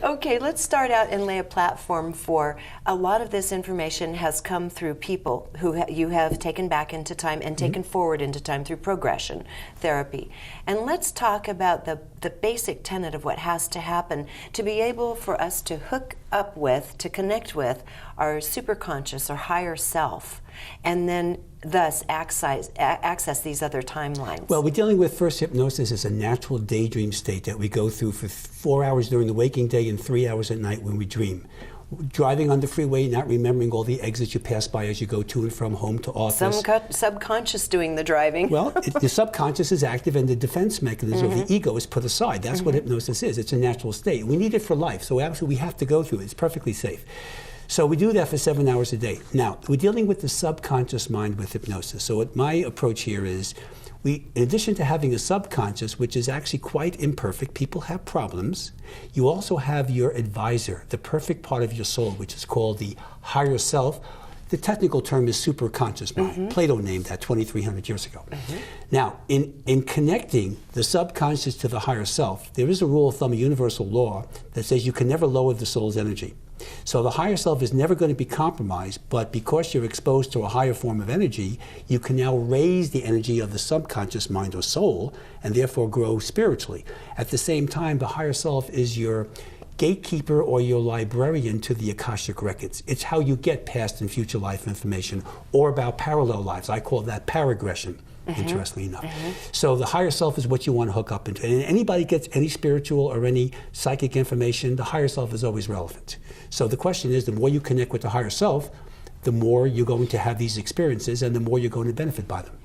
Okay, let's start out and lay a platform for a lot of this information has come through people who you have taken back into time and taken forward into time through progression therapy. And let's talk about the basic tenet of what has to happen to be able for us to hook up with, to connect with our superconscious or higher self, and then thus access these other timelines. Well, we're dealing with first hypnosis as a natural daydream state that we go through for 4 hours during the waking day and 3 hours at night when we dream. Driving on the freeway, not remembering all the exits you pass by as you go to and from home to office. Some subconscious doing the driving. Well, the subconscious is active and the defense mechanism of the ego is put aside. That's what hypnosis is. It's a natural state. We need it for life, so absolutely we have to go through it. It's perfectly safe. So we do that for 7 hours a day. Now, we're dealing with the subconscious mind with hypnosis. So what my approach here is, in addition to having a subconscious, which is actually quite imperfect, people have problems, you also have your advisor, the perfect part of your soul, which is called the higher self. The technical term is superconscious mind. Plato named that 2,300 years ago. Now, in connecting the subconscious to the higher self, there is a rule of thumb, a universal law, that says you can never lower the soul's energy. So the higher self is never going to be compromised, but because you're exposed to a higher form of energy, you can now raise the energy of the subconscious mind or soul, and therefore grow spiritually. At the same time, the higher self is your gatekeeper or your librarian to the Akashic records. It's how you get past and future life information, or about parallel lives. I call that paragression, interestingly enough. So the higher self is what you want to hook up into. And anybody gets any spiritual or any psychic information, the higher self is always relevant. So the question is, the more you connect with the higher self, the more you're going to have these experiences and the more you're going to benefit by them.